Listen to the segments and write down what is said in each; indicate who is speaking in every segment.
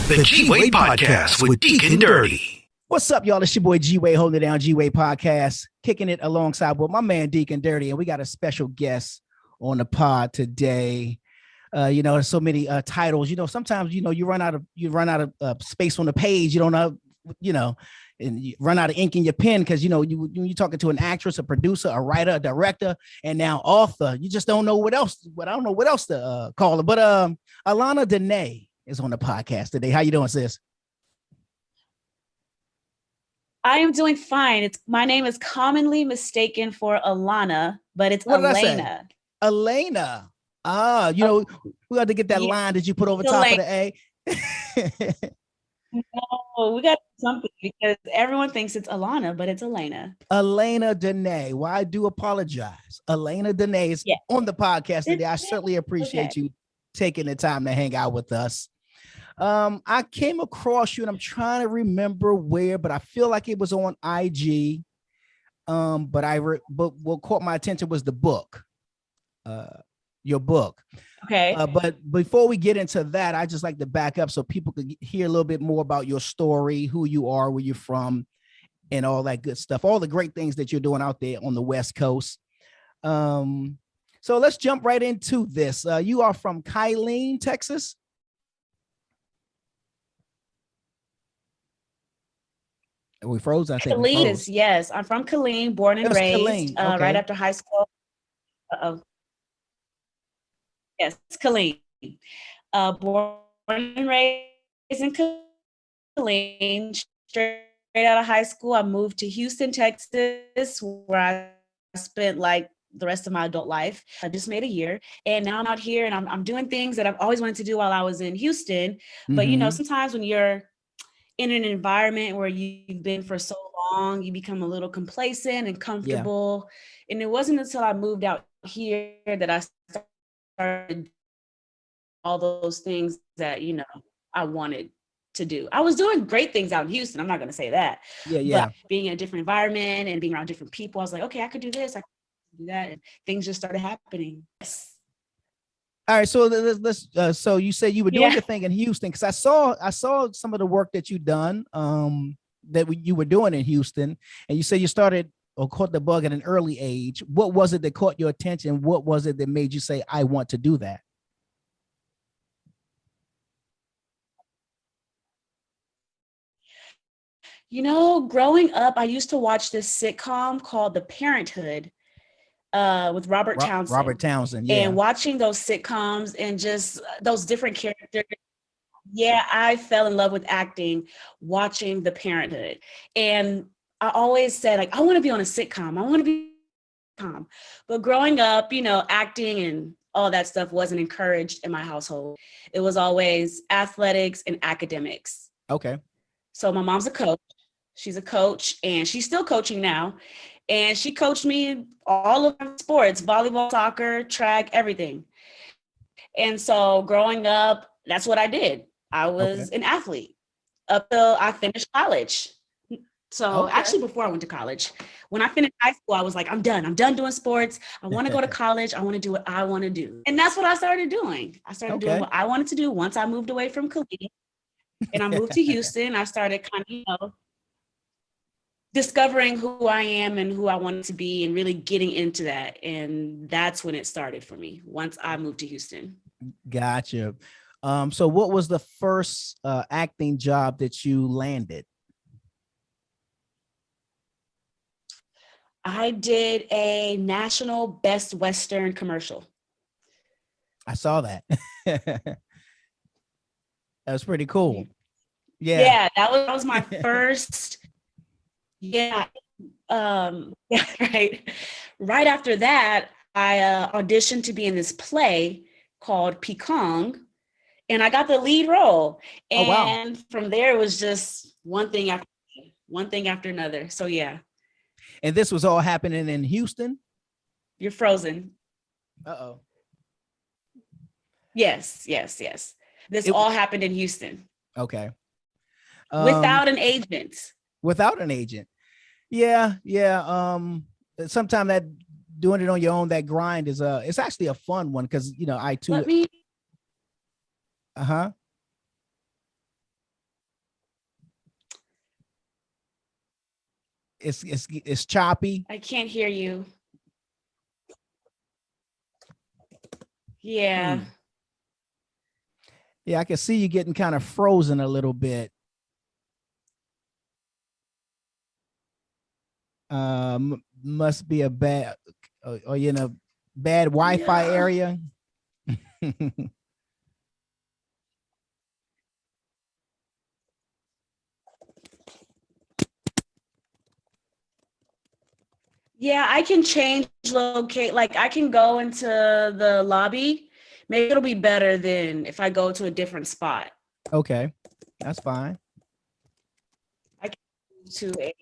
Speaker 1: The G-Wade Podcast with Deacon Dirty.
Speaker 2: What's up, y'all? It's your boy G-Wade holding it down, G-Wade Podcast, kicking it alongside with my man Deacon Dirty, and we got a special guest on the pod today. There's so many titles. Sometimes you run out of space on the page. You don't know, and you run out of ink in your pen because you're talking to an actress, a producer, a writer, a director, and now author. You just don't know what else. But I don't know what else to call it. But Allana Dene is on the podcast today. How you doing, sis?
Speaker 3: I am doing fine. My name is commonly mistaken for Allana, but it's Allana.
Speaker 2: Allana. We got to get that line that you put over top of the A.
Speaker 3: No, we got something because everyone thinks it's Allana, but it's Allana.
Speaker 2: Allana Dene. Well, I do apologize. Allana Dene is on the podcast today. I certainly appreciate you taking the time to hang out with us. I came across you and I'm trying to remember where, but I feel like it was on IG. But what caught my attention was the book, your book.
Speaker 3: Okay.
Speaker 2: But before we get into that, I just like to back up so people could hear a little bit more about your story, who you are, where you're from, and all that good stuff, all the great things that you're doing out there on the West Coast. So let's jump right into this. You are from Killeen, Texas. We froze. I think
Speaker 3: Killeen, yes. I'm from Killeen, born and raised.
Speaker 2: Okay.
Speaker 3: Right after high school. Yes, Killeen. Born and raised in Killeen. Straight out of high school, I moved to Houston, Texas, where I spent like the rest of my adult life. I just made a year, and now I'm out here, and I'm doing things that I've always wanted to do while I was in Houston. But sometimes when you're in an environment where you've been for so long, you become a little complacent and comfortable. Yeah. And it wasn't until I moved out here that I started all those things that, I wanted to do. I was doing great things out in Houston. I'm not going to say that.
Speaker 2: Yeah.
Speaker 3: But being in a different environment and being around different people, I was like, okay, I could do this. I could do that. And things just started happening. Yes.
Speaker 2: All right, so let's. So you said you were doing your thing in Houston because I saw some of the work that you done you were doing in Houston, and you said you started or caught the bug at an early age. What was it that caught your attention? What was it that made you say, "I want to do that"?
Speaker 3: Growing up, I used to watch this sitcom called The Parenthood. With Robert Townsend.
Speaker 2: Yeah.
Speaker 3: And watching those sitcoms and just those different characters. Yeah, I fell in love with acting, watching The Parenthood. And I always said, I want to be on a sitcom. I want to be But growing up, acting and all that stuff wasn't encouraged in my household. It was always athletics and academics.
Speaker 2: Okay.
Speaker 3: So my mom's a coach. She's a coach, and she's still coaching now. And she coached me in all of my sports, volleyball, soccer, track, everything. And so growing up, that's what I did. I was an athlete up till I finished college. So actually before I went to college, when I finished high school, I was like, I'm done. I'm done doing sports. I want to go to college. I want to do what I want to do. And that's what I started doing. I started doing what I wanted to do once I moved away from Killeen. And I moved to Houston. I started kind of, discovering who I am and who I wanted to be and really getting into that. And that's when it started for me once I moved to Houston.
Speaker 2: Gotcha. So what was the first acting job that you landed?
Speaker 3: I did a national Best Western commercial.
Speaker 2: I saw that. That was pretty cool.
Speaker 3: Yeah, that was my first. Yeah. Right. Right after that, I auditioned to be in this play called Pekong, and I got the lead role. And from there, it was just one thing after another. So yeah.
Speaker 2: And this was all happening in Houston?
Speaker 3: You're frozen.
Speaker 2: Uh-oh.
Speaker 3: Yes. This all happened in Houston.
Speaker 2: Okay.
Speaker 3: Without an agent.
Speaker 2: Without an agent. Yeah. Sometimes that doing it on your own, that grind is it's actually a fun one because I too. it's choppy.
Speaker 3: I can't hear you. Yeah.
Speaker 2: Yeah, I can see you getting kind of frozen a little bit. Must be a bad, or you in a bad Wi-Fi area.
Speaker 3: Yeah, I can change locate. Like I can go into the lobby. Maybe it'll be better than if I go to a different spot.
Speaker 2: Okay, that's fine.
Speaker 3: I can to a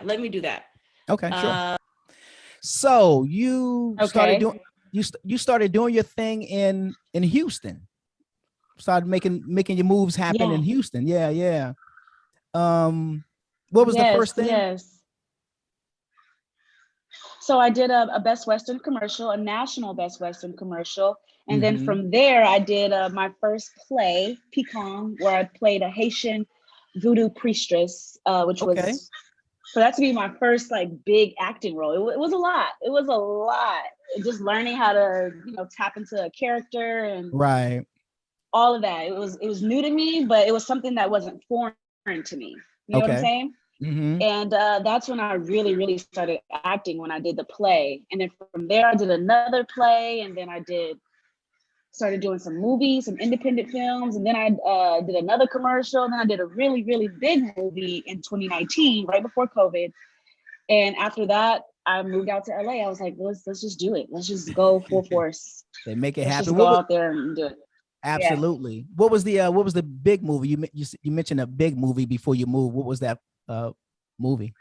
Speaker 3: let me do that.
Speaker 2: Okay, sure. So you started doing you started doing your thing in Houston. Started making your moves happen in Houston. Yeah. What was the first thing?
Speaker 3: Yes. So I did a Best Western commercial, a national Best Western commercial. And then from there, I did my first play, Pecan, where I played a Haitian voodoo priestess, which was, for that to be my first like big acting role. It was a lot. It was a lot. Just learning how to, tap into a character and all of that. It was new to me, but it was something that wasn't foreign to me. You know what I'm saying? And that's when I really, really started acting, when I did the play. And then from there, I did another play. And then I started doing some movies, some independent films. And then I did another commercial. And then I did a really, really big movie in 2019, right before COVID. And after that, I moved out to LA. I was like, let's just do it. Let's just go full force.
Speaker 2: They make it happen.
Speaker 3: Just go out there and do it.
Speaker 2: Absolutely. Yeah. What was the big movie? You mentioned a big movie before you moved. What was that movie?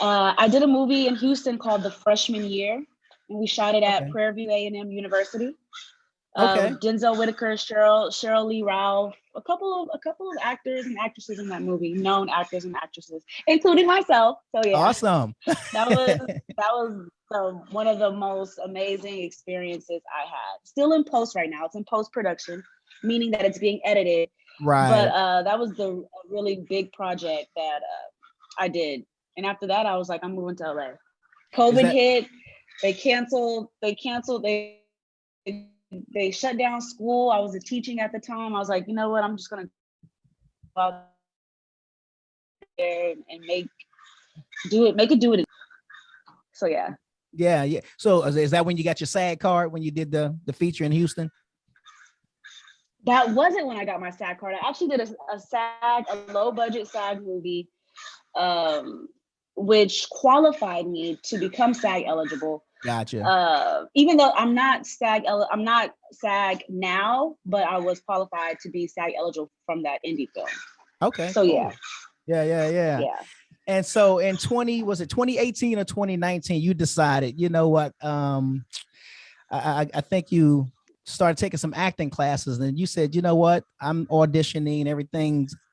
Speaker 3: I did a movie in Houston called The Freshman Year, and we shot it at Prairie View A&M University. Denzel Whitaker, Cheryl Lee Ralph, a couple of actors and actresses in that movie, known actors and actresses, including myself. So yeah,
Speaker 2: awesome.
Speaker 3: that was one of the most amazing experiences I had. Still in post right now. It's in post production, meaning that it's being edited.
Speaker 2: Right.
Speaker 3: But that was the really big project that I did. And after that, I was like, I'm moving to LA. COVID hit. They canceled. They shut down school. I was teaching at the time. I was like, you know what? I'm just gonna go out there and make it. So yeah.
Speaker 2: Yeah. So is that when you got your SAG card, when you did the feature in Houston?
Speaker 3: That wasn't when I got my SAG card. I actually did a low budget SAG movie, which qualified me to become SAG eligible.
Speaker 2: Gotcha.
Speaker 3: Even though I'm not SAG now, but I was qualified to be SAG eligible from that indie film.
Speaker 2: Okay.
Speaker 3: So
Speaker 2: cool. Yeah. And so in 2018 or 2019, you decided, you know what? I think you started taking some acting classes, and you said, you know what? I'm auditioning,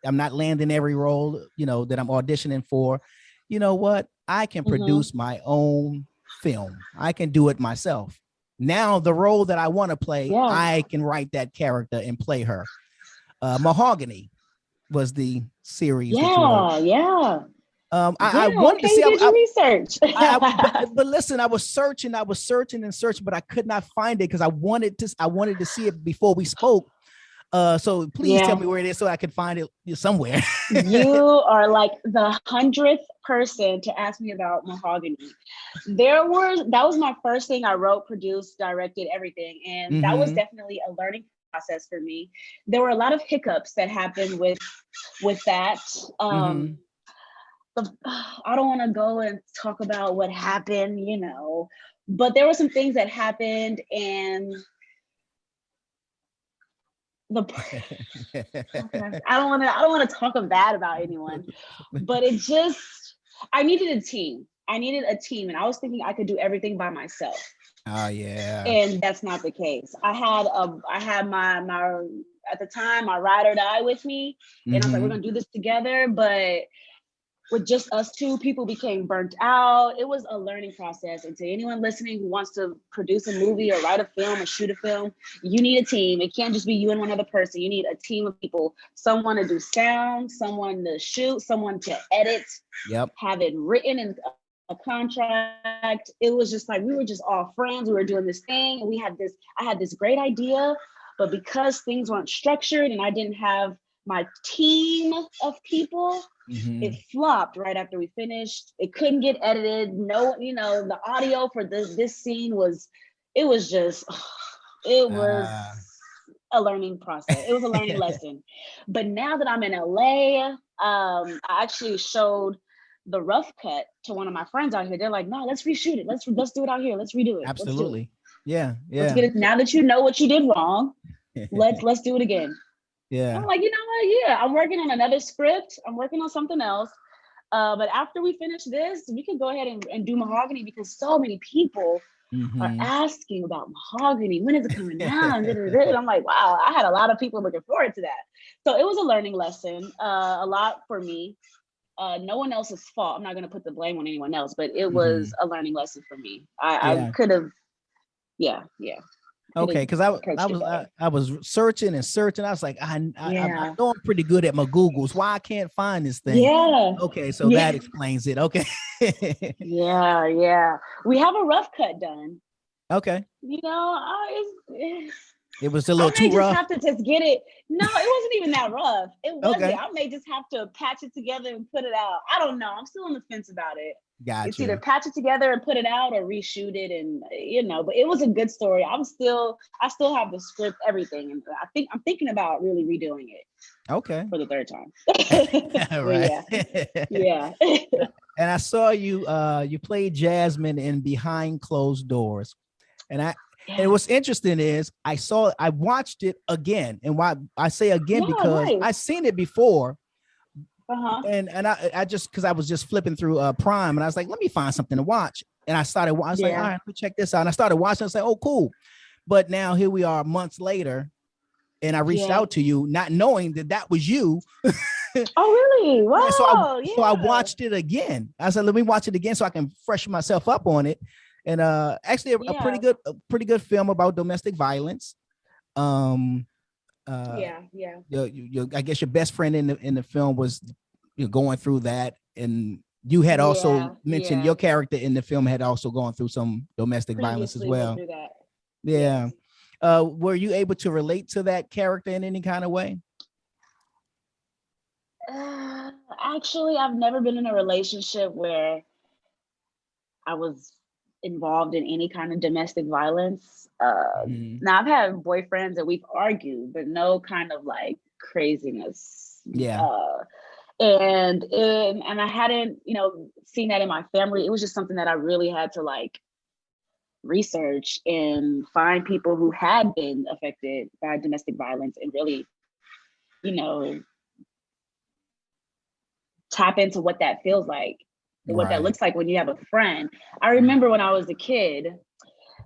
Speaker 2: I'm not landing every role, that I'm auditioning for. You know what? I can produce my own film. I can do it myself. Now the role that I want to play, I can write that character and play her. Mahogany was the series.
Speaker 3: Yeah.
Speaker 2: I wanted to see.
Speaker 3: Did your research?
Speaker 2: But listen, I was searching, but I could not find it because I wanted to see it before we spoke. So please tell me where it is so I can find it somewhere.
Speaker 3: You are like the 100th person to ask me about Mahogany. That was my first thing I wrote, produced, directed, everything. And that was definitely a learning process for me. There were a lot of hiccups that happened with that. I don't want to go and talk about what happened, but there were some things that happened, and I don't want to talk bad about anyone, but I needed a team. And I was thinking I could do everything by myself.
Speaker 2: Oh yeah.
Speaker 3: And that's not the case. I had my at the time my ride or die with me, and I was like, we're gonna do this together, but with just us two, people became burnt out. It was a learning process. And to anyone listening who wants to produce a movie or write a film or shoot a film, you need a team. It can't just be you and one other person. You need a team of people, someone to do sound, someone to shoot, someone to edit, have it written in a contract. It was just like, we were just all friends. We were doing this thing. And I had this great idea, but because things weren't structured and I didn't have my team of people, it flopped right after we finished. It couldn't get edited. No, the audio for this scene was a learning process. It was a learning lesson. But now that I'm in LA, I actually showed the rough cut to one of my friends out here. They're like, no, let's reshoot it. Let's do it out here. Let's redo it.
Speaker 2: Absolutely. Yeah.
Speaker 3: Let's get it. Now that you know what you did wrong, let's do it again.
Speaker 2: Yeah.
Speaker 3: I'm like, you know what? Yeah, I'm working on another script. I'm working on something else. But after we finish this, we can go ahead and do Mahogany, because so many people are asking about Mahogany. When is it coming out? And I'm like, wow, I had a lot of people looking forward to that. So it was a learning lesson, a lot for me. No one else's fault. I'm not going to put the blame on anyone else, but it was a learning lesson for me. I could have, yeah.
Speaker 2: Okay, because I was searching. I was like, I know I'm pretty good at my Googles. Why I can't find this thing?
Speaker 3: Yeah.
Speaker 2: Okay, so that explains it. Okay.
Speaker 3: Yeah. We have a rough cut done.
Speaker 2: Okay. It was a little too rough.
Speaker 3: I may just have to just get it. No, it wasn't even that rough. It wasn't. Okay. I may just have to patch it together and put it out. I don't know. I'm still on the fence about it.
Speaker 2: Gotcha.
Speaker 3: It's either patch it together and put it out, or reshoot it, and but it was a good story. I still have the script, everything, and I'm thinking about really redoing it.
Speaker 2: Okay.
Speaker 3: For the third time.
Speaker 2: Right.
Speaker 3: Yeah.
Speaker 2: And I saw you played Jasmine in Behind Closed Doors, and what's interesting is I watched it again, and why I say again because I seen it before. And I just, because I was just flipping through Prime, and I was like, let me find something to watch. And I was like, all right, let me check this out. And I started watching. I was like, oh, cool. But now here we are months later, and I reached out to you, not knowing that was you.
Speaker 3: Oh, really? Wow.
Speaker 2: So I watched it again. I said, let me watch it again so I can freshen myself up on it. And actually, a pretty good film about domestic violence. I guess your best friend in the film was going through that, and you had also mentioned your character in the film had also gone through some domestic violence as well. Yeah. Were you able to relate to that character in any kind of way?
Speaker 3: Actually, I've never been in a relationship where I was involved in any kind of domestic violence. Now I've had boyfriends that we've argued, but no kind of like craziness. And I hadn't, seen that in my family. It was just something that I really had to like research and find people who had been affected by domestic violence and really, tap into what that feels like and what that looks like when you have a friend. I remember when I was a kid,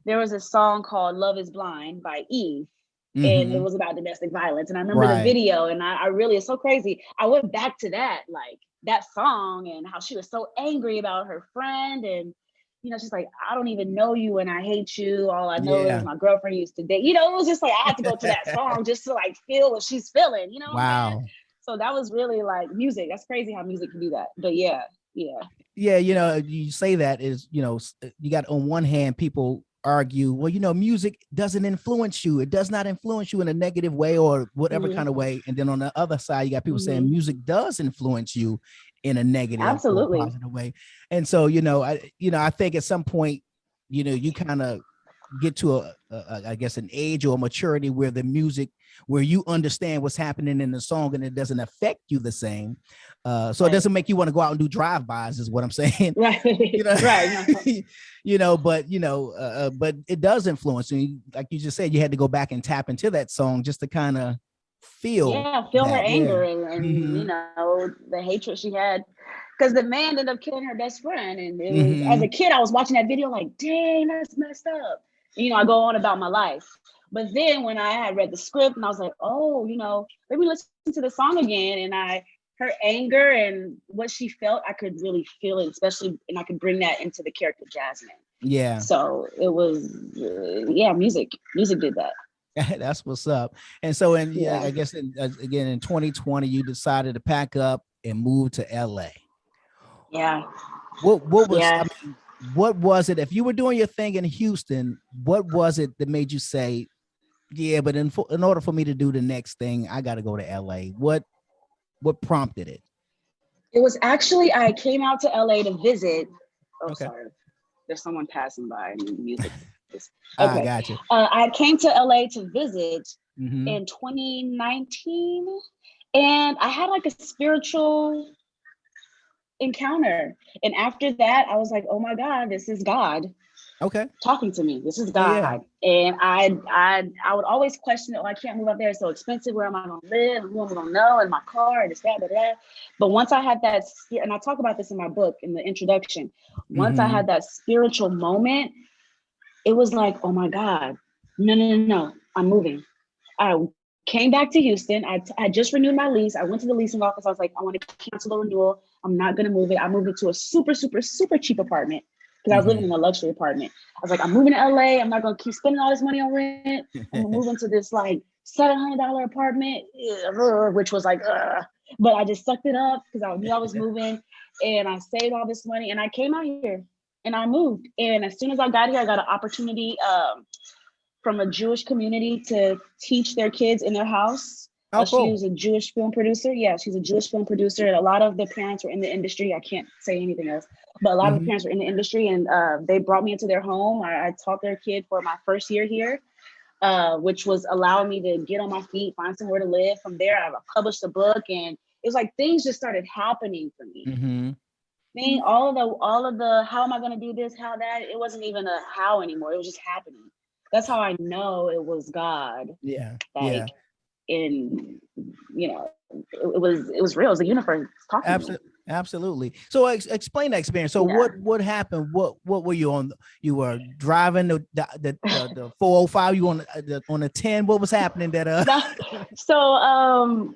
Speaker 3: there was a song called Love is Blind by Eve. And it was about domestic violence. And I remember the video, and I really, it's so crazy. I went back to that song and how she was so angry about her friend. And, she's like, I don't even know you and I hate you. All I know is my girlfriend used to date. It was just like, I had to go to that song just to like feel what she's feeling,
Speaker 2: Wow.
Speaker 3: So that was really like music. That's crazy how music can do that. But yeah.
Speaker 2: You say that is, you got on one hand, people argue, well, music doesn't influence you. It does not influence you in a negative way or whatever kind of way. And then on the other side, you got people saying music does influence you in a negative or positive way. And so, I think at some point, you kind of get to I guess an age or a maturity where the music, where you understand what's happening in the song and it doesn't affect you the same. So it doesn't make you want to go out and do drive-bys is what I'm saying.
Speaker 3: Right.
Speaker 2: But it does influence you. Like you just said, you had to go back and tap into that song just to kind of feel
Speaker 3: her anger and the hatred she had. Because the man ended up killing her best friend. And it was, as a kid, I was watching that video like, dang, that's messed up. I go on about my life. But then when I had read the script and I was like, oh, let me listen to the song again. And I her anger and what she felt, I could really feel it, especially, and I could bring that into the character Jasmine.
Speaker 2: Yeah.
Speaker 3: So it was, music did that.
Speaker 2: That's what's up. And so, I guess again in 2020, you decided to pack up and move to LA.
Speaker 3: Yeah.
Speaker 2: What was I mean, what was it? If you were doing your thing in Houston, what was it that made you say, yeah, but in order for me to do the next thing, I got to go to LA? What prompted it?
Speaker 3: It was actually, I came out to LA to visit. Oh,
Speaker 2: okay.
Speaker 3: Sorry. There's someone passing by and the music.
Speaker 2: Okay. Gotcha.
Speaker 3: I came to LA to visit in 2019, and I had like a spiritual encounter. And after that, I was like, oh my God, this is God.
Speaker 2: Okay.
Speaker 3: Talking to me. This is God. Yeah. And I would always question it. Oh, I can't move up there. It's so expensive. Where am I going to live? Who am I going to know? In my car, this, that, that. But once I had that, and I talk about this in my book, in the introduction, once I had that spiritual moment, it was like, oh my God, no, I'm moving. I came back to Houston. I just renewed my lease. I went to the leasing office. I was like, I want to cancel the renewal. I'm not going to move it. I moved it to a super, super, super cheap apartment, because I was living in a luxury apartment. I was like, I'm moving to LA. I'm not going to keep spending all this money on rent. I'm going to move into this like $700 apartment, which was like, but I just sucked it up because I knew I was moving, and I saved all this money, and I came out here and I moved. And as soon as I got here, I got an opportunity from a Jewish community to teach their kids in their house.
Speaker 2: Oh, cool.
Speaker 3: She was a Jewish film producer. Yeah, she's a Jewish film producer. And a lot of the parents were in the industry. I can't say anything else, but a lot of the parents were in the industry, and they brought me into their home. I taught their kid for my first year here, which was allowing me to get on my feet, find somewhere to live. From there, I published a book, and it was like things just started happening for me. All of the how am I going to do this, how that, it wasn't even a how anymore. It was just happening. That's how I know it was God.
Speaker 2: Yeah.
Speaker 3: In, it was real. It was the universe talking to me.
Speaker 2: Absolutely. So explain that experience. So what happened? What were you on? You were driving the 405. You on the 10? What was happening
Speaker 3: So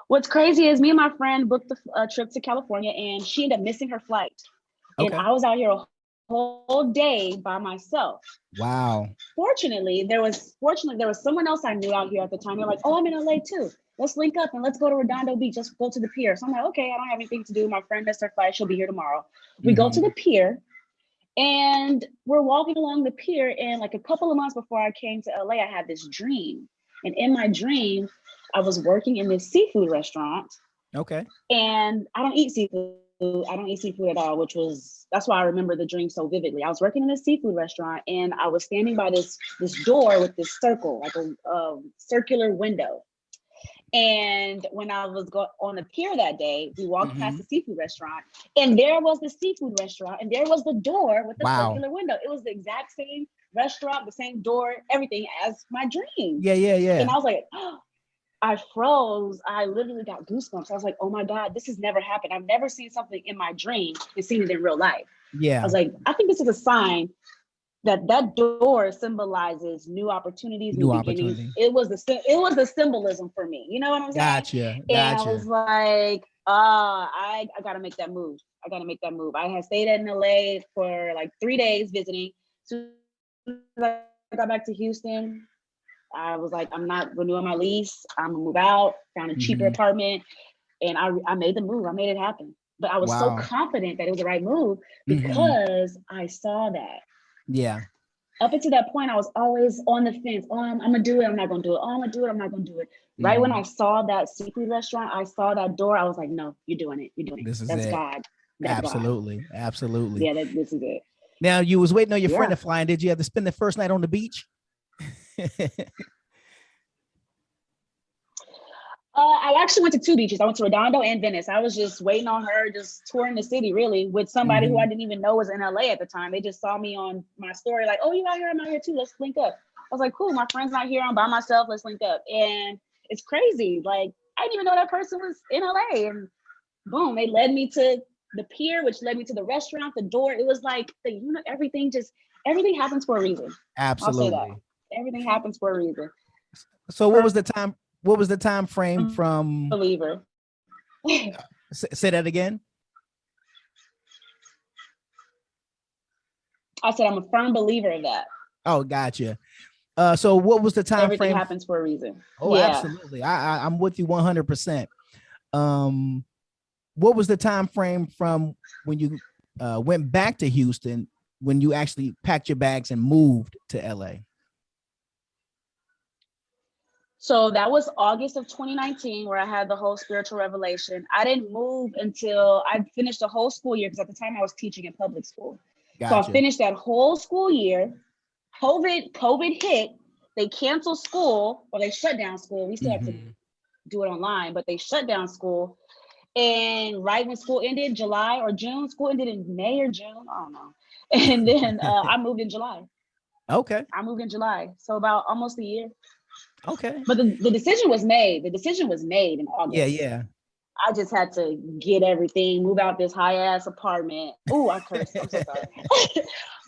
Speaker 3: what's crazy is me and my friend booked a trip to California, and she ended up missing her flight. And I was out here a whole day by myself.
Speaker 2: Wow.
Speaker 3: Fortunately, there was someone else I knew out here at the time. They're like, oh, I'm in LA too. Let's link up and let's go to Redondo Beach. Let's go to the pier. So I'm like, okay, I don't have anything to do. My friend missed her flight. She'll be here tomorrow. We go to the pier, and we're walking along the pier. And like a couple of months before I came to LA, I had this dream. And in my dream, I was working in this seafood restaurant.
Speaker 2: Okay.
Speaker 3: And I don't eat seafood. I don't eat seafood at all, that's why I remember the dream so vividly. I was working in a seafood restaurant, and I was standing by this door with this circle, like a circular window. And when I was on the pier that day, we walked past the seafood restaurant, and there was the seafood restaurant, and there was the door with the circular window. It was the exact same restaurant, the same door, everything as my dream.
Speaker 2: Yeah.
Speaker 3: And I was like, oh, I froze. I literally got goosebumps. I was like, oh my God, this has never happened. I've never seen something in my dream and seen it in real life.
Speaker 2: Yeah.
Speaker 3: I was like, I think this is a sign that door symbolizes new opportunities, new beginnings. It was the symbolism for me. You know what I'm saying?
Speaker 2: Gotcha.
Speaker 3: And I was like, I gotta make that move. I had stayed in LA for like 3 days visiting. So I got back to Houston. I was like, I'm not renewing my lease. I'm gonna move out, found a cheaper apartment, and I made the move. I made it happen. But I was so confident that it was the right move because I saw that.
Speaker 2: Yeah.
Speaker 3: Up until that point, I was always on the fence. Oh, I'm gonna do it. I'm not gonna do it. Oh, I'm gonna do it. I'm not gonna do it. Right when I saw that seafood restaurant, I saw that door. I was like, no, you're doing it. You're doing it. That's God. That's
Speaker 2: absolutely.
Speaker 3: God.
Speaker 2: Absolutely.
Speaker 3: Yeah, this is it.
Speaker 2: Now, you was waiting on your friend to fly, and did you have to spend the first night on the beach?
Speaker 3: I actually went to 2 beaches. I went to Redondo and Venice. I was just waiting on her, just touring the city, really, with somebody who I didn't even know was in LA at the time. They just saw me on my story, like, oh, you out here? I'm out here too. Let's link up. I was like, cool. My friend's not here. I'm by myself. Let's link up. And it's crazy. Like, I didn't even know that person was in LA. And boom, they led me to the pier, which led me to the restaurant, the door. It was like, everything happens for a reason.
Speaker 2: Absolutely.
Speaker 3: I'll say that. Everything happens for a reason.
Speaker 2: So what was the time frame from
Speaker 3: believer?
Speaker 2: Say that again.
Speaker 3: I said I'm a firm believer of that.
Speaker 2: Oh, gotcha. So what was the time
Speaker 3: Everything
Speaker 2: frame?
Speaker 3: happens for a reason.
Speaker 2: Oh,
Speaker 3: yeah.
Speaker 2: Absolutely. I'm with you 100%. What was the time frame from when you went back to Houston, when you actually packed your bags and moved to LA?
Speaker 3: So that was August of 2019, where I had the whole spiritual revelation. I didn't move until I finished the whole school year, because at the time I was teaching in public school.
Speaker 2: Gotcha.
Speaker 3: So I finished that whole school year. COVID hit. They canceled school, or they shut down school. We still have to do it online, but they shut down school. And right when school ended, July or June, school ended in May or June, I don't know. And then I moved in July.
Speaker 2: Okay.
Speaker 3: I moved in July. So about almost a year.
Speaker 2: Okay.
Speaker 3: But the decision was made. The decision was made in August.
Speaker 2: Yeah.
Speaker 3: I just had to get everything, move out this high ass apartment. Oh, I cursed. I'm so sorry.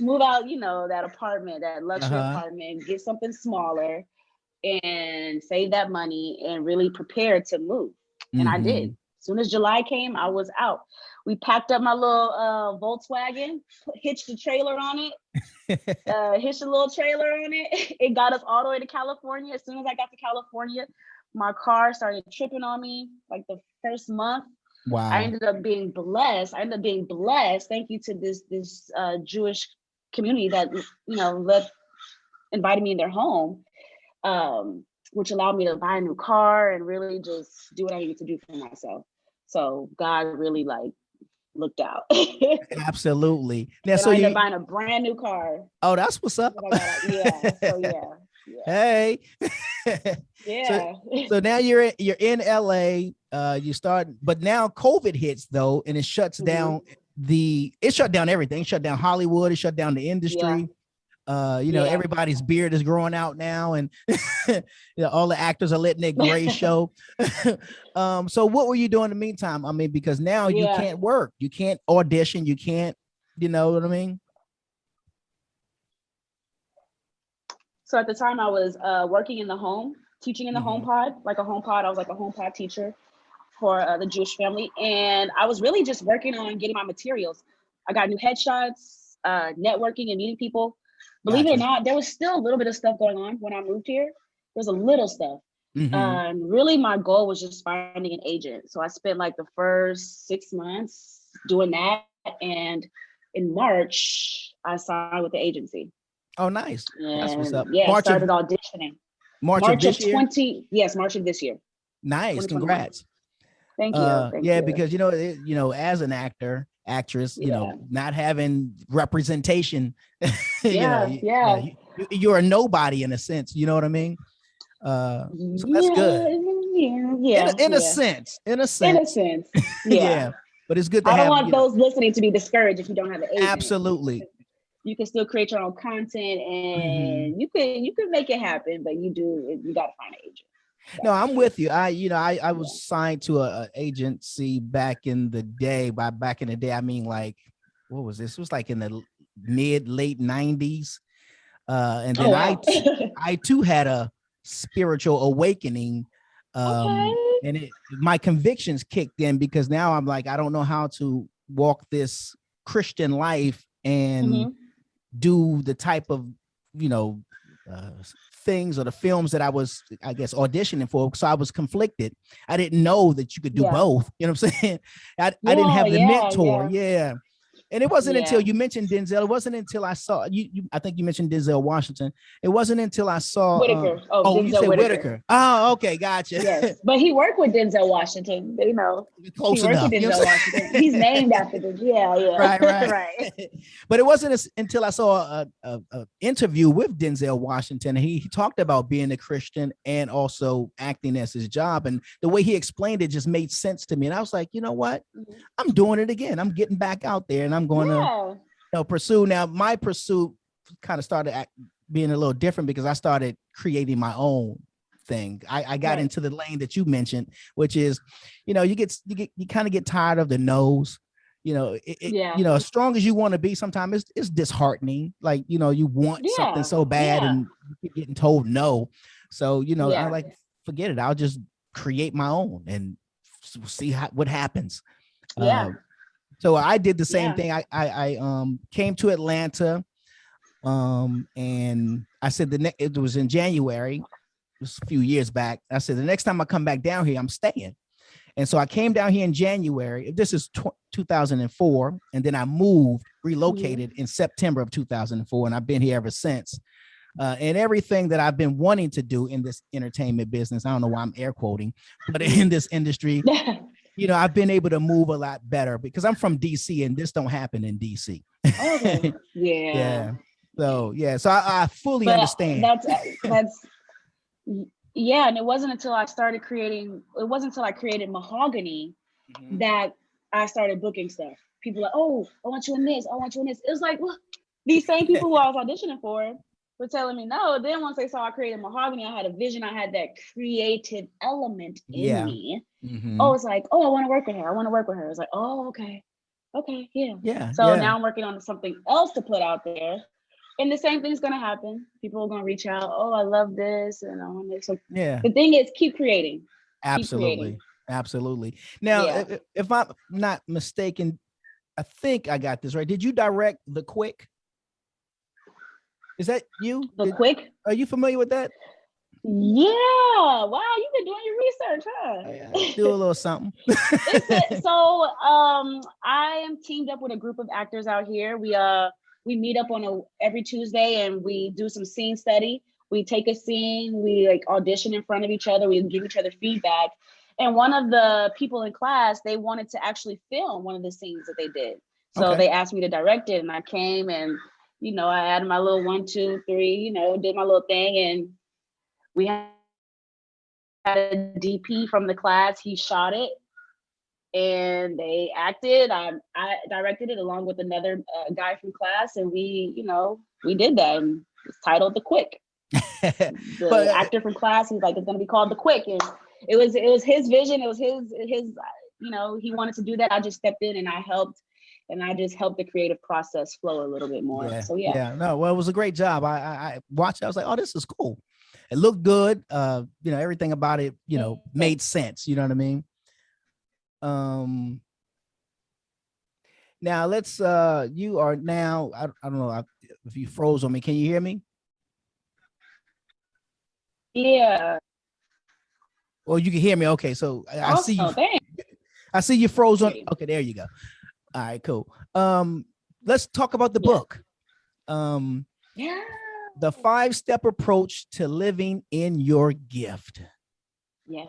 Speaker 3: Move out, that apartment, that luxury apartment, get something smaller, and save that money and really prepare to move. And I did. As soon as July came, I was out. We packed up my little Volkswagen, hitched a trailer on it, hitched a little trailer on it. It got us all the way to California. As soon as I got to California, my car started tripping on me like the first month.
Speaker 2: Wow.
Speaker 3: I ended up being blessed. Thank you to this Jewish community that, invited me in their home, which allowed me to buy a new car and really just do what I needed to do for myself. So God really looked out.
Speaker 2: Absolutely. Now,
Speaker 3: and
Speaker 2: so
Speaker 3: I
Speaker 2: you
Speaker 3: ended up buying a brand new car.
Speaker 2: Oh, that's what's up.
Speaker 3: Yeah. So yeah.
Speaker 2: Hey.
Speaker 3: Yeah.
Speaker 2: So now you're in LA. You start, but now COVID hits though, and it shuts down it shut down everything. It shut down Hollywood. It shut down the industry. Everybody's beard is growing out now, and all the actors are letting their gray show. So what were you doing in the meantime? I mean, because now you can't work, you can't audition, you can't, you know what I mean?
Speaker 3: So at the time I was working in the home, teaching in the home pod, like a home pod. I was like a home pod teacher for the Jewish family. And I was really just working on getting my materials. I got new headshots, networking and meeting people. Believe it or not, there was still a little bit of stuff going on when I moved here. There was a little stuff. Really, my goal was just finding an agent. So I spent like the first 6 months doing that. And in March, I signed with the agency.
Speaker 2: Oh, nice.
Speaker 3: And
Speaker 2: that's what's up.
Speaker 3: Yeah, started auditioning.
Speaker 2: March of this year?
Speaker 3: March of this year.
Speaker 2: Nice. Congrats.
Speaker 3: Thank you. Thank you.
Speaker 2: Because as an actress, not having representation, you're a nobody in a sense, you know what I mean? So that's good. In a sense. Yeah. But it's good to have.
Speaker 3: I don't want those listening to be discouraged if you don't have an agent.
Speaker 2: Absolutely.
Speaker 3: You can still create your own content, and you can make it happen, but you got to find an agent.
Speaker 2: No, I'm with you. I was signed to a agency back in the day. By back in the day, I mean, like, what was this? It was like in the late 90s. And then I too had a spiritual awakening. And my convictions kicked in, because now I'm like, I don't know how to walk this Christian life and do the type of, things or the films that I was, I guess, auditioning for. So I was conflicted. I didn't know that you could do both. You know what I'm saying? I didn't have the mentor. Yeah. And it wasn't until you mentioned Denzel. It wasn't until I saw you. I think you mentioned Denzel Washington. It wasn't until I saw
Speaker 3: Whitaker.
Speaker 2: You said Whitaker. Oh, okay, gotcha.
Speaker 3: Yes, but he worked with Denzel Washington.
Speaker 2: Close enough.
Speaker 3: With Denzel Washington. He's named after Denzel. Yeah. Right.
Speaker 2: But it wasn't until I saw a interview with Denzel Washington. He talked about being a Christian and also acting as his job, and the way he explained it just made sense to me. And I was like, you know what? I'm doing it again. I'm getting back out there, and I'm going to pursue. Now, my pursuit kind of started being a little different, because I started creating my own thing. I got into the lane that you mentioned, which is, you kind of get tired of the no's. As strong as you want to be, sometimes it's disheartening. Like, you want something so bad and you keep getting told no. So, I like, forget it. I'll just create my own and see what happens.
Speaker 3: Yeah.
Speaker 2: So I did the same
Speaker 3: Yeah.
Speaker 2: thing. I came to Atlanta, and I said it was in January, it was a few years back. I said the next time I come back down here, I'm staying. And so I came down here in January. This is 2004, and then I relocated in September of 2004, and I've been here ever since. And everything that I've been wanting to do in this entertainment business, I don't know why I'm air quoting, but in this industry, I've been able to move a lot better because I'm from DC, and this don't happen in DC.
Speaker 3: Okay. Yeah.
Speaker 2: So I fully understand.
Speaker 3: That's yeah. And it wasn't until I created Mahogany that I started booking stuff. People are like, oh, I want you in this. I want you in this. It was like, well, these same people who I was auditioning for were telling me no. Then once they saw I created Mahogany, I had a vision. I had that creative element in me. Oh, it's like, oh, I want to work with her. I want to work with her. It's like, oh, okay, yeah. So now I'm working on something else to put out there. And the same thing's gonna happen. People are gonna reach out. Oh, I love this, and I want this. So the thing is, keep creating.
Speaker 2: Absolutely. Now, if I'm not mistaken, I think I got this right. Did you direct The Quick? Is that you?
Speaker 3: Quick?
Speaker 2: Are you familiar with that?
Speaker 3: Yeah. Wow, you've been doing your research, huh?
Speaker 2: Yeah, do a little something.
Speaker 3: So I am teamed up with a group of actors out here. We meet up on every Tuesday and we do some scene study. We take a scene, we like audition in front of each other, we give each other feedback. And one of the people in class, they wanted to actually film one of the scenes that they did. So they asked me to direct it, and I came and, I added my little 1, 2, 3, did my little thing. And we had a DP from the class, he shot it. And they acted. I directed it along with another guy from class, and we did that. And it's titled The Quick. The actor from class, he's like, it's gonna be called The Quick, and it was his vision. It was his. He wanted to do that. I just stepped in and I helped, and I just helped the creative process flow a little bit more. It
Speaker 2: was a great job. I watched it. I was like, oh, this is cool. It looked good. Everything about it, made sense. You know what I mean? Now let's you are now I don't know if you froze on me. Can you hear me?
Speaker 3: Yeah.
Speaker 2: Well, you can hear me. Okay, so I see you.
Speaker 3: Thanks.
Speaker 2: I see you froze on. Okay, there you go. All right, cool. Let's talk about the book. The 5-step approach to living in your gift.
Speaker 3: Yes.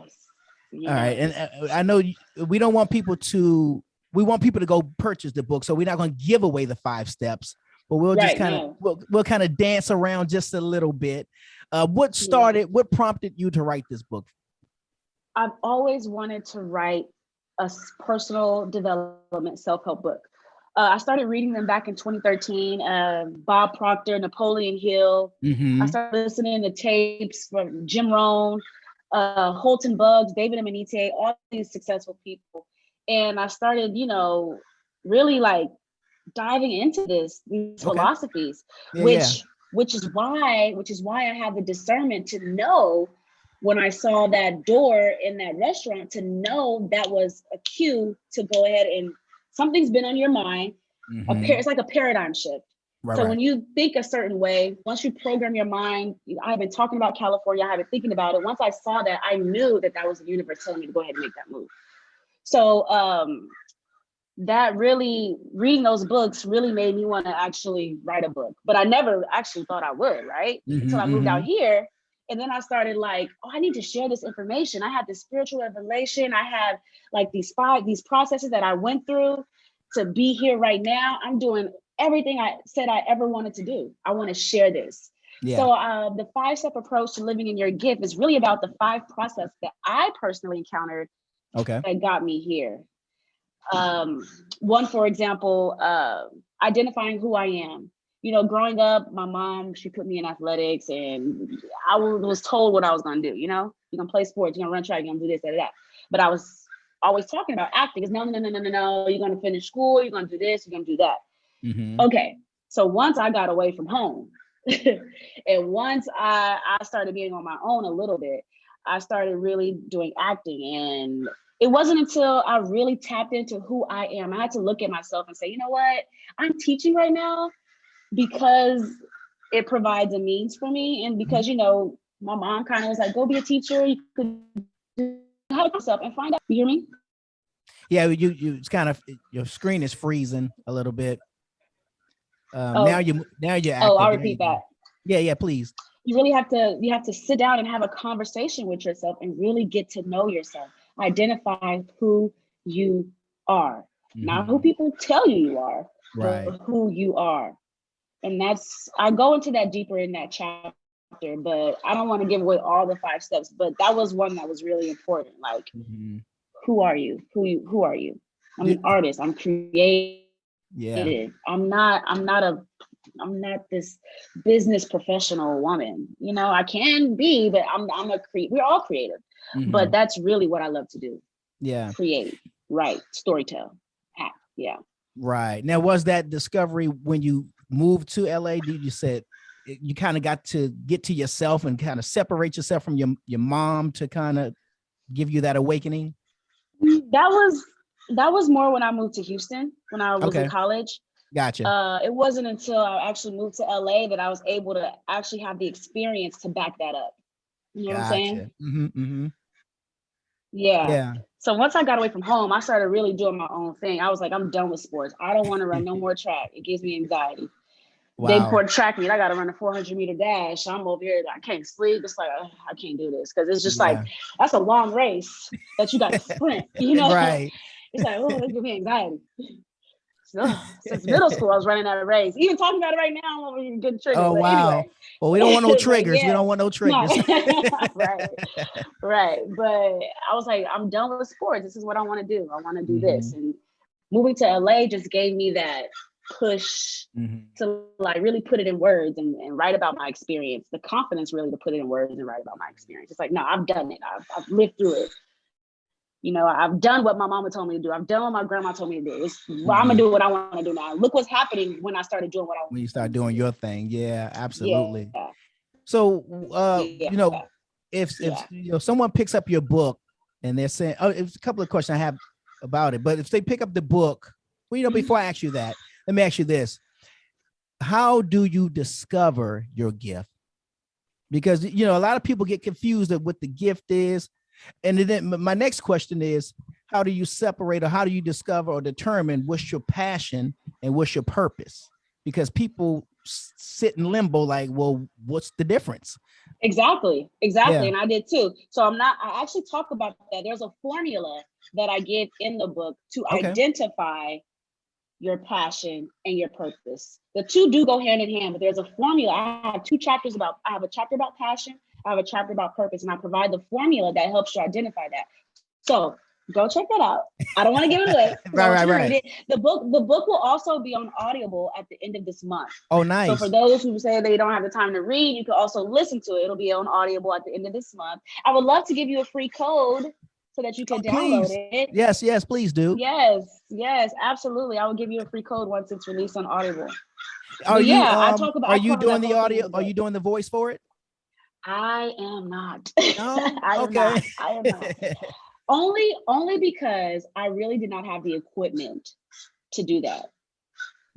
Speaker 2: All right, and I know we want people to go purchase the book, so we're not going to give away the 5 steps, but we'll just kind of we'll kind of dance around just a little bit. What prompted you to write this book?
Speaker 3: I've always wanted to write a personal development self-help book. I started reading them back in 2013. Bob Proctor, Napoleon Hill. I started listening to tapes from Jim Rohn, Holton Buggs, David Emanite, all these successful people. And I started, really like diving into these philosophies, which is why I have the discernment to know when I saw that door in that restaurant, to know that was a cue to go ahead and something's been on your mind. It's like a paradigm shift. So when you think a certain way, once you program your mind, I've been talking about California, I've been thinking about it. Once I saw that, I knew that was the universe telling me to go ahead and make that move. So that really, reading those books really made me want to actually write a book. But I never actually thought I would, right? Until I moved out here. And then I started like, oh, I need to share this information. I had this spiritual revelation. I have like these processes that I went through to be here right now. I'm doing everything I said I ever wanted to do. I want to share this. So the 5-step approach to living in your gift is really about the 5 processes that I personally encountered that got me here. One, for example, identifying who I am. Growing up, my mom, she put me in athletics, and I was told what I was going to do. You're going to play sports, you're going to run track, you're going to do this, that. But I was always talking about acting. It's no. You're going to finish school, you're going to do this, you're going to do that. Okay. So once I got away from home and once I started being on my own a little bit, I started really doing acting, and it wasn't until I really tapped into who I am. I had to look at myself and say, you know what? I'm teaching right now because it provides a means for me. And because, you know, my mom kind of was like, go be a teacher. You could help yourself and find out. You hear me?
Speaker 2: Yeah, it's kind of, your screen is freezing a little bit.
Speaker 3: Oh.
Speaker 2: Now you're active.
Speaker 3: I'll repeat that.
Speaker 2: Yeah, please.
Speaker 3: You really have to sit down and have a conversation with yourself and really get to know yourself. Identify who you are, not who people tell you are, but who you are. And I go into that deeper in that chapter, but I don't want to give away all the 5 steps, but that was one that was really important. Like, who are you? Who are you? I'm an artist. I'm creative.
Speaker 2: Yeah.
Speaker 3: I'm not this business professional woman. You know, I can be, but we're all creative. But that's really what I love to do.
Speaker 2: Yeah.
Speaker 3: Create, write, storytell, act. Yeah.
Speaker 2: Right. Now, was that discovery when you moved to LA? You said you kind of got to get to yourself and kind of separate yourself from your mom to kind of give you that awakening?
Speaker 3: That was more when I moved to Houston, when I was in college.
Speaker 2: Gotcha.
Speaker 3: It wasn't until I actually moved to LA that I was able to actually have the experience to back that up. You know what I'm saying? Yeah. So once I got away from home, I started really doing my own thing. I was like, I'm done with sports. I don't want to run no more track. It gives me anxiety. Day before track meet, I got to run a 400-meter dash. I'm over here. I can't sleep. It's like, I can't do this. Because it's just like, that's a long race that you got to sprint, you know?
Speaker 2: Right.
Speaker 3: It's like, oh, it gives me anxiety. So, since middle school, I was running that race. Even talking about it right now, I'm over here getting triggered.
Speaker 2: Oh, wow. Anyway. Well, we don't want no triggers. We don't want no triggers.
Speaker 3: Right. But I was like, I'm done with sports. This is what I want to do. I want to do this. And moving to LA just gave me that push to like really put it in words and write about my experience. The confidence really to put it in words and write about my experience. It's like, no, I've done it. I've lived through it. You know, I've done what my mama told me to do. I've done what my grandma told me to do. I'm gonna do what I want to do now. Look what's happening when I started doing what I want.
Speaker 2: When you start doing your thing, yeah, absolutely.
Speaker 3: Yeah.
Speaker 2: So, you know, if you know someone picks up your book and they're saying, oh, it's a couple of questions I have about it, but if they pick up the book, well, you know, before I ask you that, let me ask you this: how do you discover your gift? Because you know, a lot of people get confused at what the gift is. And then my next question is, how do you separate or how do you discover or determine what's your passion and what's your purpose? Because people sit in limbo like, well, what's the difference?
Speaker 3: Exactly. Yeah. And I did too. So I actually talk about that. There's a formula that I give in the book to identify your passion and your purpose. The two do go hand in hand, but there's a formula. I have a chapter about passion. I have a chapter about purpose, and I provide the formula that helps you identify that. So go check that out. I don't want to give it away. Right. The book will also be on Audible at the end of this month.
Speaker 2: Oh, nice.
Speaker 3: So for those who say they don't have the time to read, you can also listen to it. It'll be on Audible at the end of this month. I would love to give you a free code so that you can download it.
Speaker 2: Yes, please do.
Speaker 3: Yes, absolutely. I will give you a free code once it's released on Audible.
Speaker 2: Are you doing the audio? Are you doing the voice for it?
Speaker 3: I am not.
Speaker 2: No?
Speaker 3: I am not. Only because I really did not have the equipment to do that.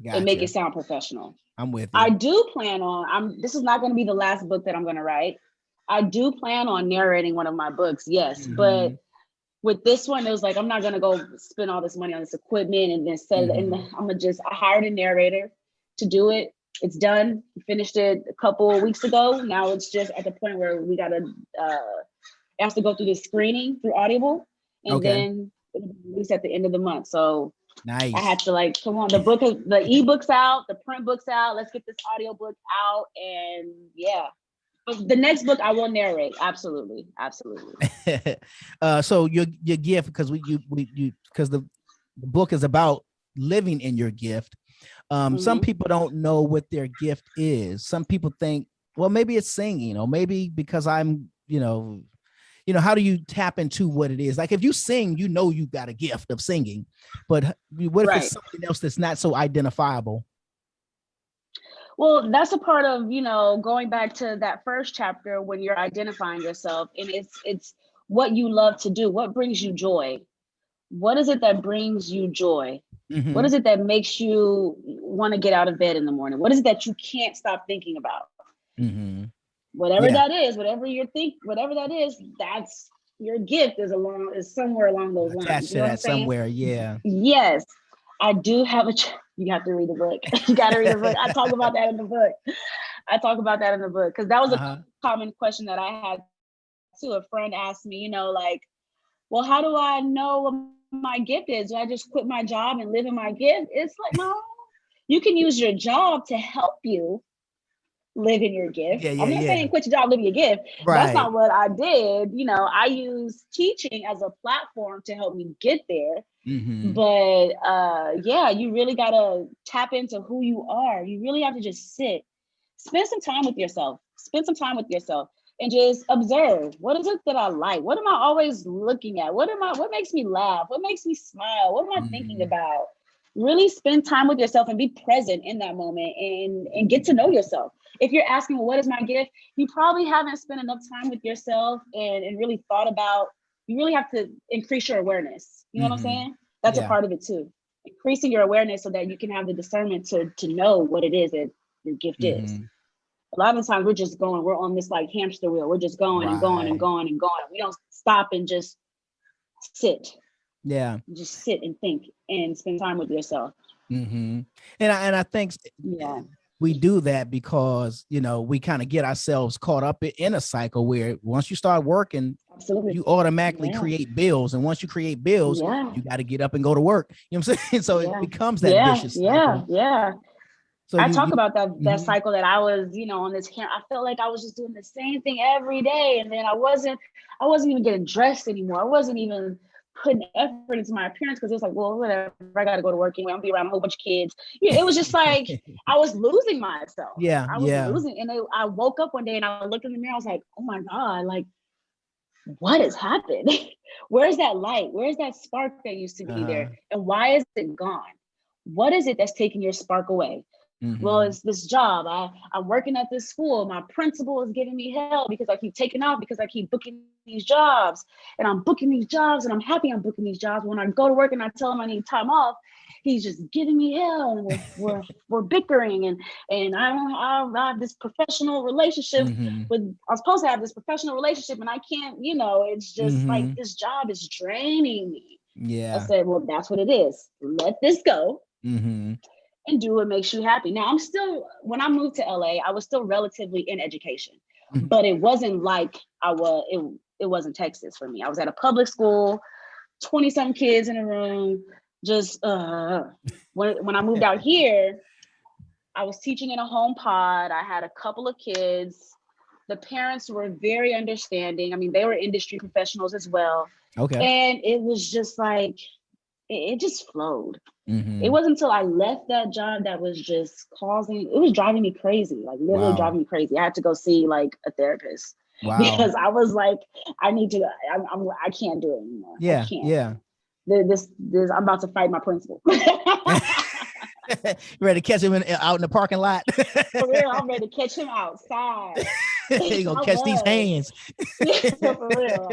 Speaker 3: Gotcha. And make it sound professional.
Speaker 2: I'm with you.
Speaker 3: I do plan on, this is not going to be the last book that I'm going to write. I do plan on narrating one of my books, yes. But with this one, it was like, I'm not going to go spend all this money on this equipment and then set it. And I hired a narrator to do it. It's done. We finished it a couple of weeks ago. Now it's just at the point where we got to have to go through the screening through Audible, and then it'll be released at the end of the month. So
Speaker 2: nice.
Speaker 3: I had to come on. The ebook's out, the print book's out. Let's get this audio book out, and But the next book I will narrate. Absolutely.
Speaker 2: So your gift, because because the book is about living in your gift. Some people don't know what their gift is. Some people think, well, maybe it's singing, or maybe because I'm, how do you tap into what it is? Like if you sing, you've got a gift of singing, but what if it's something else that's not so identifiable?
Speaker 3: Well, that's a part of, going back to that first chapter when you're identifying yourself, and it's what you love to do, what brings you joy. What is it that brings you joy?
Speaker 2: Mm-hmm.
Speaker 3: What is it that makes you want to get out of bed in the morning? What is it that you can't stop thinking about?
Speaker 2: Mm-hmm.
Speaker 3: Whatever
Speaker 2: Yeah.
Speaker 3: that is, whatever that is, that's your gift is somewhere along those lines.
Speaker 2: Attached
Speaker 3: You
Speaker 2: to
Speaker 3: know what I'm
Speaker 2: that
Speaker 3: saying?
Speaker 2: somewhere. Yeah.
Speaker 3: Yes. I do have you have to read the book. You got to read the book. I talk about that in the book. Because that was a common question that I had too. A friend asked me, like, well, how do I know what my gift is? Do I just quit my job and live in my gift? It's like, no, you can use your job to help you live in your gift.
Speaker 2: Yeah.
Speaker 3: I'm not saying quit your job, live in your gift.
Speaker 2: Right.
Speaker 3: That's not what I did. I use teaching as a platform to help me get there.
Speaker 2: Mm-hmm.
Speaker 3: But you really gotta tap into who you are. You really have to just spend some time with yourself. And just observe. What is it that I like? What am I always looking at? What makes me laugh? What makes me smile? What am I thinking about? Really spend time with yourself and be present in that moment and get to know yourself. If you're asking, well, what is my gift? You probably haven't spent enough time with yourself and really thought about, you really have to increase your awareness. You know what I'm saying? That's a part of it too. Increasing your awareness so that you can have the discernment to know what it is that your gift is. A lot of the times we're on this like hamster wheel. We're just going and going and going and going. We don't stop and just sit.
Speaker 2: Yeah.
Speaker 3: Just sit and think and spend time with yourself.
Speaker 2: Mm-hmm. And I think we do that because, we kind of get ourselves caught up in a cycle where once you start working,
Speaker 3: absolutely,
Speaker 2: you automatically create bills. And once you create bills, you got to get up and go to work. You know what I'm saying? So it becomes that vicious cycle.
Speaker 3: Yeah. So I talk about that cycle that I was, on this camp. I felt like I was just doing the same thing every day. And then I wasn't even getting dressed anymore. I wasn't even putting effort into my appearance because it was like, well, whatever, I got to go to work anyway. I'm be around a whole bunch of kids. It was just like, I was losing myself. I was losing. And I woke up one day and I looked in the mirror. I was like, oh my God, like, what has happened? Where's that light? Where's that spark that used to be there? And why is it gone? What is it that's taking your spark away? Well, it's this job. I'm working at this school. My principal is giving me hell because I keep taking off, because I keep booking these jobs. And I'm booking these jobs and I'm happy I'm booking these jobs. When I go to work and I tell him I need time off, he's just giving me hell. And we're bickering. And I have this professional relationship I'm supposed to have this professional relationship and I can't, it's just like this job is draining me. Yeah. I said, well, that's what it is. Let this go. And do what makes you happy. Now, when I moved to LA, I was still relatively in education, but it wasn't like it wasn't Texas for me. I was at a public school, 20-some kids in a room. Just when I moved out here, I was teaching in a home pod. I had a couple of kids. The parents were very understanding. I mean, they were industry professionals as well. Okay. And it was just like, it just flowed. It wasn't until I left that job that was just it was driving me crazy, like literally driving me crazy. I had to go see like a therapist because I was like, I can't do it anymore. I can't. Yeah. This I'm about to fight my principal.
Speaker 2: You ready to catch him out in the parking lot?
Speaker 3: For real, I'm ready to catch him outside.
Speaker 2: You're gonna catch these hands.
Speaker 3: For real.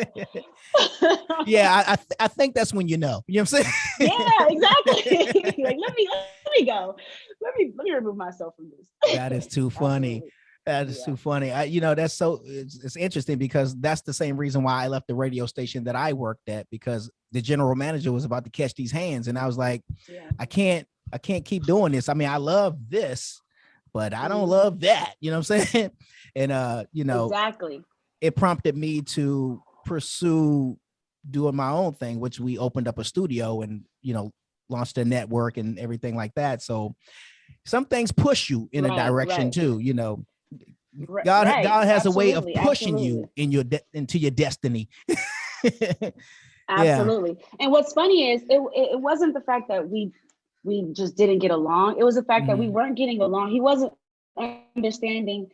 Speaker 2: Yeah, I think that's when you know. You know what I'm saying?
Speaker 3: Yeah, exactly. Like let me go. Let me remove myself from this.
Speaker 2: That is too funny. That is too funny. That's so it's interesting because that's the same reason why I left the radio station that I worked at, because the general manager was about to catch these hands, and I was like, I can't keep doing this. I mean, I love this, but I don't love that. You know what I'm saying? And
Speaker 3: exactly.
Speaker 2: It prompted me to pursue doing my own thing, which we opened up a studio and launched a network and everything like that. So some things push you in a direction too. God has a way of pushing you into your destiny.
Speaker 3: Absolutely. And what's funny is it wasn't the fact that we just didn't get along. It was the fact that we weren't getting along. He wasn't understanding.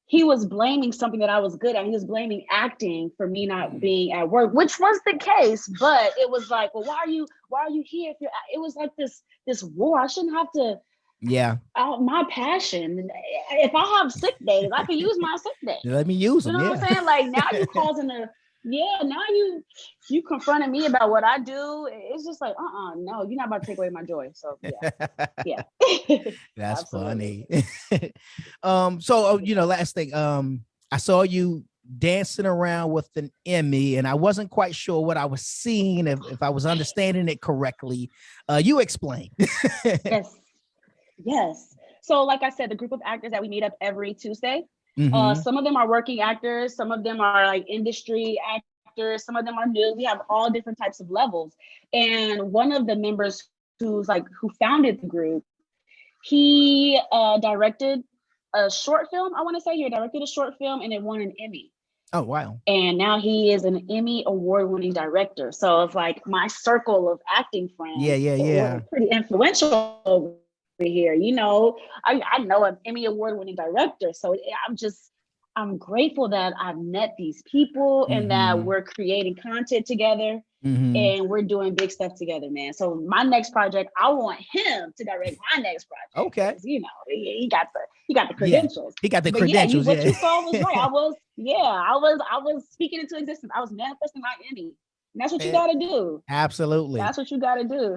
Speaker 3: He was blaming something that I was good at. He was blaming acting for me not being at work, which was the case. But it was like, well, why are you here? It was like this war. I shouldn't have to. Yeah. My passion. If I have sick days, I can use my sick day.
Speaker 2: Let me use them.
Speaker 3: You know what I'm saying? Like now you're causing Yeah, now you confronted me about what I do. It's just like, no, you're not about to take away my joy. So yeah.
Speaker 2: That's
Speaker 3: Absolutely.
Speaker 2: funny. So last thing, I saw you dancing around with an Emmy, and I wasn't quite sure what I was seeing, if I was understanding it correctly. You explain.
Speaker 3: Yes. So like I said, the group of actors that we meet up every Tuesday,
Speaker 2: Mm-hmm.
Speaker 3: some of them are working actors, some of them are like industry actors, some of them are new. We have all different types of levels. And one of the members who founded the group, he directed a short film. I want to say he directed a short film and it won an Emmy.
Speaker 2: Oh, wow.
Speaker 3: And now he is an Emmy award-winning director. So it's like my circle of acting friends.
Speaker 2: Yeah.
Speaker 3: Pretty influential over here. I know an Emmy award-winning director. So I'm grateful that I've met these people and that we're creating content together. And we're doing big stuff together, man. So my next project, I want him to direct my next project.
Speaker 2: Okay.
Speaker 3: He got the credentials.
Speaker 2: He got the credentials.
Speaker 3: What you saw was right. I was speaking into existence. I was manifesting my Emmy. And that's what you got to do.
Speaker 2: Absolutely.
Speaker 3: That's what you got to do.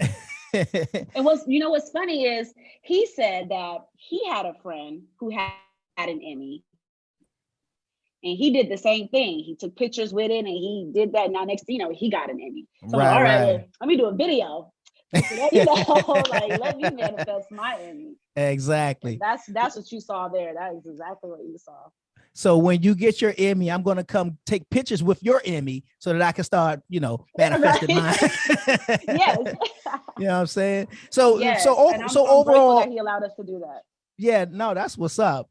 Speaker 3: And what's funny is he said that he had a friend who had an Emmy. And he did the same thing. He took pictures with it and he did that. Now, next thing you know, he got an Emmy. So all right, well, let me do a video. Let me manifest my Emmy.
Speaker 2: Exactly.
Speaker 3: That's what you saw there. That is exactly what you saw.
Speaker 2: So when you get your Emmy, I'm going to come take pictures with your Emmy so that I can start, manifesting mine.
Speaker 3: Yes.
Speaker 2: You know what I'm saying? So
Speaker 3: yes.
Speaker 2: I'm overall,
Speaker 3: that he allowed us to do that.
Speaker 2: Yeah, no, that's what's up.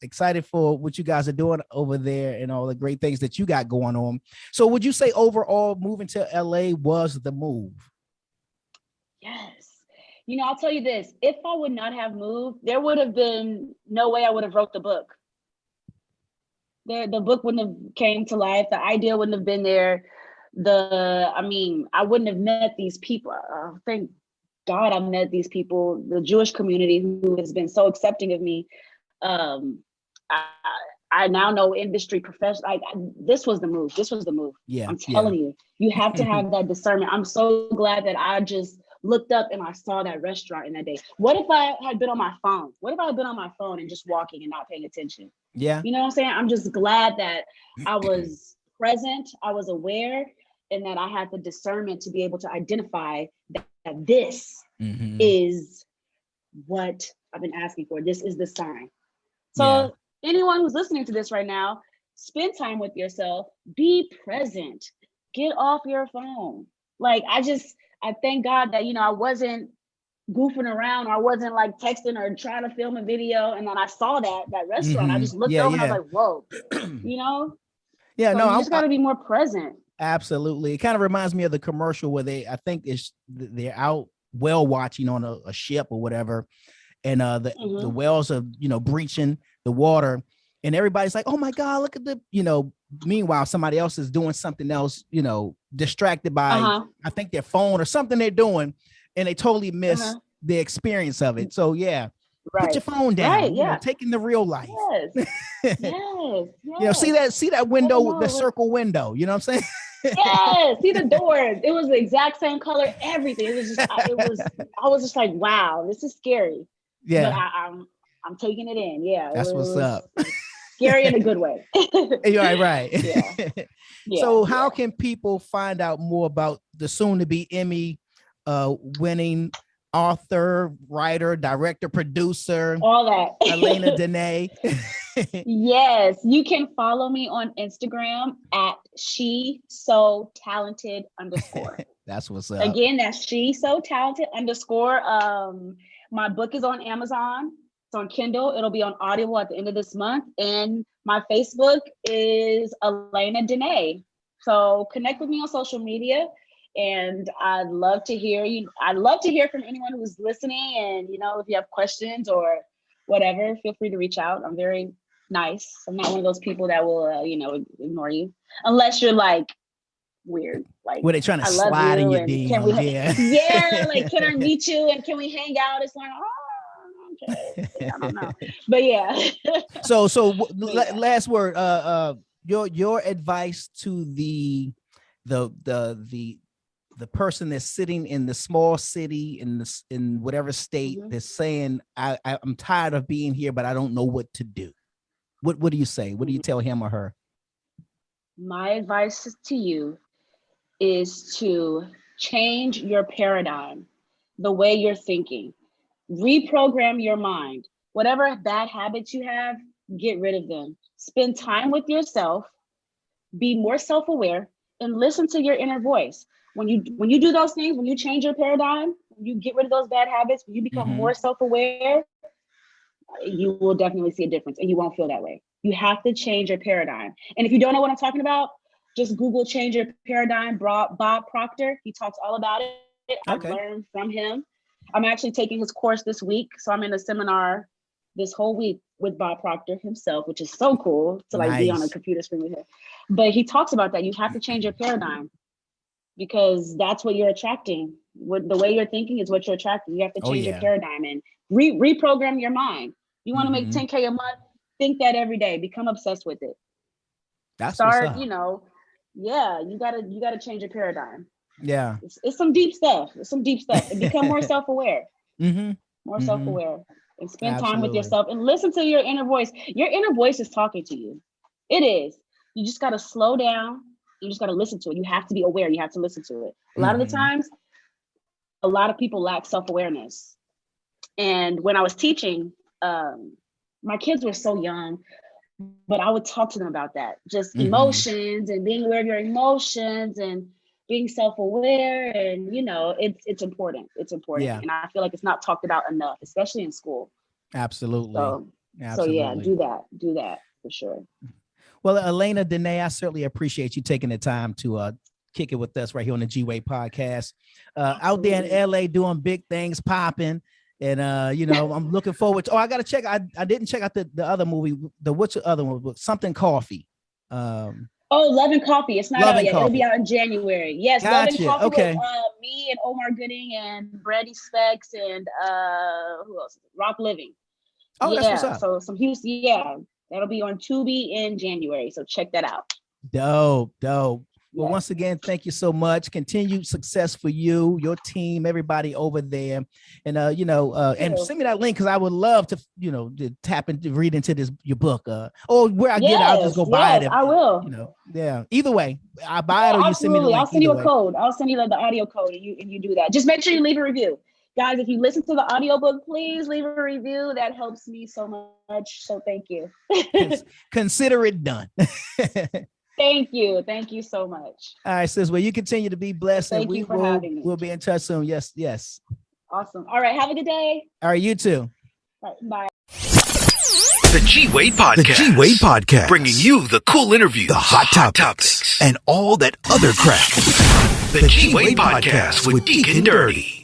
Speaker 2: Excited for what you guys are doing over there and all the great things that you got going on. So would you say overall moving to LA was the move?
Speaker 3: Yes. I'll tell you this, if I would not have moved, there would have been no way I would have wrote the book. The book wouldn't have came to life. The idea wouldn't have been there. I wouldn't have met these people. Thank God I met these people, the Jewish community who has been so accepting of me. I now know industry professionals. This was the move.
Speaker 2: Yeah,
Speaker 3: I'm telling you, you have to have that discernment. I'm so glad that I just looked up and I saw that restaurant in that day. What if I had been on my phone? What if I had been on my phone and just walking and not paying attention?
Speaker 2: Yeah.
Speaker 3: You know what I'm saying? I'm just glad that I was present, I was aware, and that I had the discernment to be able to identify that this is what I've been asking for. This is the sign. So anyone who's listening to this right now, spend time with yourself, be present, get off your phone. I thank God that, I wasn't goofing around, or I wasn't like texting or trying to film a video. And then I saw that restaurant. I just looked over and I was like, whoa,
Speaker 2: Yeah,
Speaker 3: so
Speaker 2: no,
Speaker 3: you just got to be more present.
Speaker 2: Absolutely. It kind of reminds me of the commercial where they're out whale watching on a ship or whatever. And the whales are, breaching the water, and everybody's like, oh my God, look at meanwhile, somebody else is doing something else, distracted by, I think their phone or something they're doing, and they totally miss the experience of it. So put your phone down, taking the real life.
Speaker 3: Yes. Yes.
Speaker 2: See that window, the circle window, you know what I'm saying?
Speaker 3: Yes, see the doors. It was the exact same color, everything. It was just, I was just like, wow, this is scary.
Speaker 2: Yeah.
Speaker 3: But I'm taking it in. Yeah.
Speaker 2: That's what's up.
Speaker 3: Scary in a good way.
Speaker 2: Right.
Speaker 3: Yeah.
Speaker 2: So how can people find out more about the soon to be Emmy winning author, writer, director, producer,
Speaker 3: all that,
Speaker 2: Allana Dene?
Speaker 3: Yes, you can follow me on Instagram at SheSoTalented_.
Speaker 2: That's what's up.
Speaker 3: Again, that's SheSoTalented_. My book is on Amazon. It's on Kindle. It'll be on Audible at the end of this month. And my Facebook is Allana Dene. So connect with me on social media. And I'd love to hear you. I'd love to hear from anyone who's listening. And, if you have questions or whatever, feel free to reach out. I'm very nice. I'm not one of those people that will, ignore you. Unless you're like weird. Like,
Speaker 2: were they trying to slide in your DMs?
Speaker 3: Can I meet you? And can we hang out? It's like, okay. I don't know. But yeah.
Speaker 2: So last word, your advice to the person that's sitting in the small city in whatever state that's saying, I'm tired of being here, but I don't know what to do. What do you say? What do you tell him or her?
Speaker 3: My advice to you is to change your paradigm, the way you're thinking. Reprogram your mind. Whatever bad habits you have, get rid of them. Spend time with yourself, be more self-aware, and listen to your inner voice. When you do those things, when you change your paradigm, when you get rid of those bad habits, when you become more self-aware, you will definitely see a difference and you won't feel that way. You have to change your paradigm. And if you don't know what I'm talking about, just Google change your paradigm, Bob Proctor. He talks all about it.
Speaker 2: Okay.
Speaker 3: I've learned from him. I'm actually taking his course this week. So I'm in a seminar this whole week with Bob Proctor himself, which is so cool to be on a computer screen with him. But he talks about that. You have to change your paradigm because that's what you're attracting. The way you're thinking is what you're attracting. You have to change your paradigm and reprogram your mind. You want to make 10K a month, think that every day, become obsessed with it.
Speaker 2: That's
Speaker 3: Start, you gotta change your paradigm.
Speaker 2: Yeah.
Speaker 3: It's some deep stuff. And become more self-aware. More self-aware. And spend time with yourself and listen to your inner voice. Your inner voice is talking to you. It is. You just got to slow down. You just got to listen to it. You have to be aware. You have to listen to it. A lot of the times, a lot of people lack self-awareness. And when I was teaching, my kids were so young, but I would talk to them about that. Just emotions and being aware of your emotions and being self-aware, and it's important. It's important.
Speaker 2: Yeah.
Speaker 3: And I feel like it's not talked about enough, especially in school.
Speaker 2: Absolutely.
Speaker 3: So yeah, do that for sure.
Speaker 2: Well, Allana, Danae, I certainly appreciate you taking the time to kick it with us right here on the G-Wade podcast. Out there in LA doing big things popping. And I'm looking forward to. I gotta check. I didn't check out the other movie. What's the other one? Something Coffee.
Speaker 3: Love and Coffee. It's not
Speaker 2: Love
Speaker 3: out yet.
Speaker 2: Coffee.
Speaker 3: It'll be out in January. Yes,
Speaker 2: Gotcha.
Speaker 3: Love and Coffee
Speaker 2: Okay.
Speaker 3: with me and Omar Gooding and Brady Specs and who else? Rock Living.
Speaker 2: Oh, that's what's up.
Speaker 3: So some Houston. Yeah, that'll be on Tubi in January. So check that out.
Speaker 2: Dope. Well, once again, thank you so much. Continued success for you, your team, everybody over there. And, and send me that link because I would love to, to tap into, read into your book. Or where I get it, I'll just go buy it.
Speaker 3: I will.
Speaker 2: Yeah. Either way, I buy it or you send me the link.
Speaker 3: I'll send you a code. I'll send you the audio code and you do that. Just make sure you leave a review. Guys, if you listen to the audiobook, please leave a review. That helps me so much. So thank you.
Speaker 2: Consider it done.
Speaker 3: Thank you. Thank you so much.
Speaker 2: All right, sis. Well, you continue to be blessed.
Speaker 3: Thank you for having me.
Speaker 2: We'll be in touch soon. Yes.
Speaker 3: Awesome. All right. Have a good day.
Speaker 2: All right. You too.
Speaker 3: All right, bye.
Speaker 1: The G-Wade Podcast.
Speaker 4: The G-Wade Podcast.
Speaker 1: Bringing you the cool interviews,
Speaker 4: the hot topics, and all that other crap.
Speaker 1: The G-Wade Podcast with Deacon Dirty.